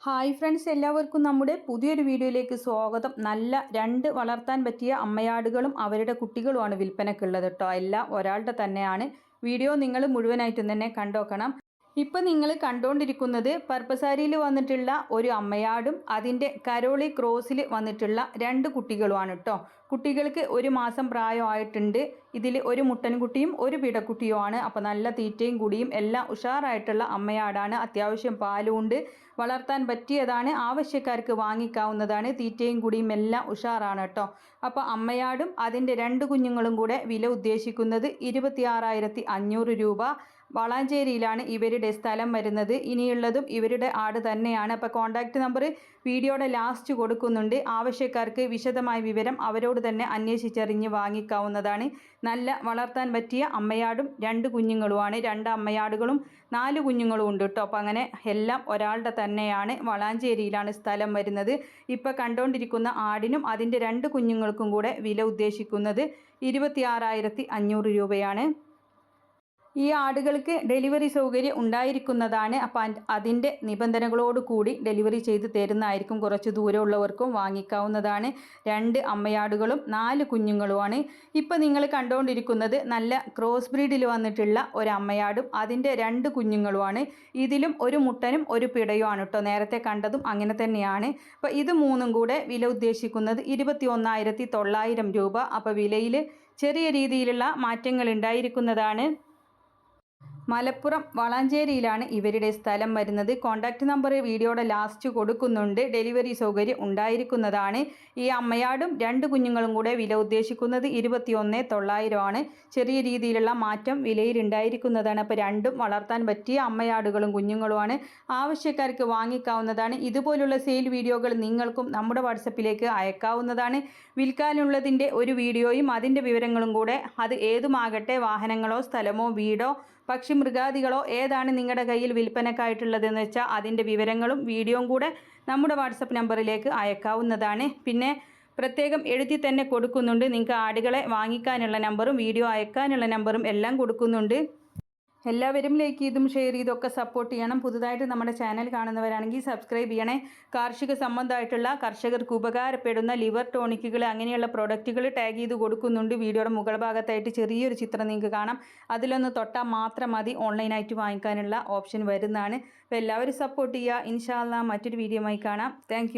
Hi friends, എല്ലാവർക്കും നമ്മുടെ പുതിയൊരു വീഡിയോയിലേക്ക് സ്വാഗതം. നല്ല രണ്ട് വളർത്താൻ പറ്റിയ അമ്മയാടുകളും അവരുടെ കുട്ടികളുമാണ് വിൽപ്പനക്കുള്ളത് കേട്ടോ. എല്ലാം ഒരാളുടെ തന്നെയാണ്. വീഡിയോ നിങ്ങൾ മുഴുവനായിട്ടും തന്നെ കണ്ടോക്കണം. ഇപ്പം നിങ്ങൾ കണ്ടുകൊണ്ടിരിക്കുന്നത് പർപ്പസാരിയിൽ വന്നിട്ടുള്ള ഒരു അമ്മയാടും അതിൻ്റെ കരോളി ക്രോസിൽ വന്നിട്ടുള്ള രണ്ട് കുട്ടികളുമാണ് കേട്ടോ. കുട്ടികൾക്ക് 1 മാസം പ്രായമായിട്ടുണ്ട്. ഇതിൽ ഒരു മുട്ടൻകുട്ടിയും ഒരു പിടക്കുട്ടിയുമാണ്. അപ്പോൾ നല്ല തീറ്റയും കുടിയും എല്ലാം ഉഷാറായിട്ടുള്ള അമ്മയാടാണ്. അത്യാവശ്യം പാലുണ്ട്, വളർത്താൻ പറ്റിയതാണ്, ആവശ്യക്കാർക്ക് വാങ്ങിക്കാവുന്നതാണ്. തീറ്റയും കുടിയും എല്ലാം ഉഷാറാണ് കേട്ടോ. അപ്പോൾ അമ്മയാടും അതിൻ്റെ രണ്ട് കുഞ്ഞുങ്ങളും കൂടെ വില ഉദ്ദേശിക്കുന്നത് 26,500 രൂപ. വളാഞ്ചേരിയിലാണ് ഇവരുടെ സ്ഥലം വരുന്നത്. ഇനിയുള്ളതും ഇവരുടെ ആട് തന്നെയാണ്. അപ്പോൾ കോൺടാക്റ്റ് നമ്പർ വീഡിയോയുടെ ലാസ്റ്റ് കൊടുക്കുന്നുണ്ട്. ആവശ്യക്കാർക്ക് വിശദമായ വിവരം അവരോട് തന്നെ അന്വേഷിച്ചറിഞ്ഞ് വാങ്ങിക്കാവുന്നതാണ്. നല്ല വളർത്താൻ പറ്റിയ അമ്മയാടും രണ്ട് കുഞ്ഞുങ്ങളുമാണ്. 2 അമ്മയാടുകളും 4 കുഞ്ഞുങ്ങളും ഉണ്ട് കേട്ടോ. അപ്പോൾ അങ്ങനെ എല്ലാം ഒരാളുടെ തന്നെയാണ്. വളാഞ്ചേരിയിലാണ് സ്ഥലം വരുന്നത്. ഇപ്പോൾ കണ്ടുകൊണ്ടിരിക്കുന്ന ആടിനും അതിൻ്റെ 2 കുഞ്ഞുങ്ങൾക്കും കൂടെ വില ഉദ്ദേശിക്കുന്നത് 26,500 രൂപയാണ്. ഈ ആടുകൾക്ക് ഡെലിവറി സൗകര്യം ഉണ്ടായിരിക്കുന്നതാണ്. അപ്പം അതിൻ്റെ നിബന്ധനകളോട് കൂടി ഡെലിവറി ചെയ്ത് തരുന്നതായിരിക്കും. കുറച്ച് ദൂരമുള്ളവർക്കും വാങ്ങിക്കാവുന്നതാണ്. 2 അമ്മയാടുകളും 4 കുഞ്ഞുങ്ങളുമാണ്. ഇപ്പം നിങ്ങൾ കണ്ടുകൊണ്ടിരിക്കുന്നത് നല്ല ക്രോസ് ബ്രീഡിൽ വന്നിട്ടുള്ള ഒരു അമ്മയാടും അതിൻ്റെ 2 കുഞ്ഞുങ്ങളുമാണ്. ഇതിലും ഒരു മുട്ടനും ഒരു പിടയുമാണ് കേട്ടോ. നേരത്തെ കണ്ടതും അങ്ങനെ തന്നെയാണ്. അപ്പോൾ ഇത് മൂന്നും കൂടെ വില ഉദ്ദേശിക്കുന്നത് 21,900 രൂപ. അപ്പോൾ വിലയിൽ ചെറിയ രീതിയിലുള്ള മാറ്റങ്ങൾ ഉണ്ടായിരിക്കുന്നതാണ്. മലപ്പുറം വളാഞ്ചേരിയിലാണ് ഇവരുടെ സ്ഥലം വരുന്നത്. കോൺടാക്റ്റ് നമ്പർ വീഡിയോയുടെ ലാസ്റ്റ് കൊടുക്കുന്നുണ്ട്. ഡെലിവറി സൗകര്യം ഉണ്ടായിരിക്കുന്നതാണ്. ഈ അമ്മയാടും 2 കുഞ്ഞുങ്ങളും കൂടെ വില ഉദ്ദേശിക്കുന്നത് 21,900 ആണ്. ചെറിയ രീതിയിലുള്ള മാറ്റം വിലയിൽ ഉണ്ടായിരിക്കുന്നതാണ്. അപ്പോൾ രണ്ടും വളർത്താൻ പറ്റിയ അമ്മയാടുകളും കുഞ്ഞുങ്ങളുമാണ്. ആവശ്യക്കാർക്ക് വാങ്ങിക്കാവുന്നതാണ്. ഇതുപോലുള്ള സെയിൽ വീഡിയോകൾ നിങ്ങൾക്കും നമ്മുടെ വാട്സപ്പിലേക്ക് അയക്കാവുന്നതാണ്. വിൽക്കാനുള്ളതിൻ്റെ ഒരു വീഡിയോയും അതിൻ്റെ വിവരങ്ങളും കൂടെ, അത് ഏതുമാകട്ടെ, വാഹനങ്ങളോ സ്ഥലമോ വീടോ പക്ഷി മൃഗാദികളോ ഏതാണ് നിങ്ങളുടെ കയ്യിൽ വിൽപ്പനക്കായിട്ടുള്ളതെന്ന് വെച്ചാൽ അതിൻ്റെ വിവരങ്ങളും വീഡിയോയും കൂടെ നമ്മുടെ വാട്സപ്പ് നമ്പറിലേക്ക് അയക്കാവുന്നതാണ്. പിന്നെ പ്രത്യേകം എഴുതി തന്നെ കൊടുക്കുന്നുണ്ട്. നിങ്ങൾക്ക് ആടുകളെ വാങ്ങിക്കാനുള്ള നമ്പറും വീഡിയോ അയക്കാനുള്ള നമ്പറും എല്ലാം കൊടുക്കുന്നുണ്ട്. എല്ലാവരും ലൈക്ക് ചെയ്തും ഷെയർ ചെയ്തൊക്കെ സപ്പോർട്ട് ചെയ്യണം. പുതുതായിട്ട് നമ്മുടെ ചാനൽ കാണുന്നവരാണെങ്കിൽ സബ്സ്ക്രൈബ് ചെയ്യണേ. കാർഷിക സംബന്ധമായിട്ടുള്ള കർഷകർക്ക് ഉപകാരപ്പെടുന്ന ലിവർ ടോണിക്കുകൾ അങ്ങനെയുള്ള പ്രൊഡക്റ്റുകൾ ടാഗ് ചെയ്ത് കൊടുക്കുന്നുണ്ട്. വീഡിയോയുടെ മുകൾ ഭാഗത്തായിട്ട് ചെറിയൊരു ചിത്രം നിങ്ങൾക്ക് കാണാം. അതിലൊന്ന് തൊട്ടാൽ മാത്രം മതി ഓൺലൈനായിട്ട് വാങ്ങിക്കാനുള്ള ഓപ്ഷൻ വരുന്നതാണ്. അപ്പോൾ എല്ലാവരും സപ്പോർട്ട് ചെയ്യുക. ഇൻഷാ അല്ലാഹ് മറ്റൊരു വീഡിയോയുമായി കാണാം. താങ്ക്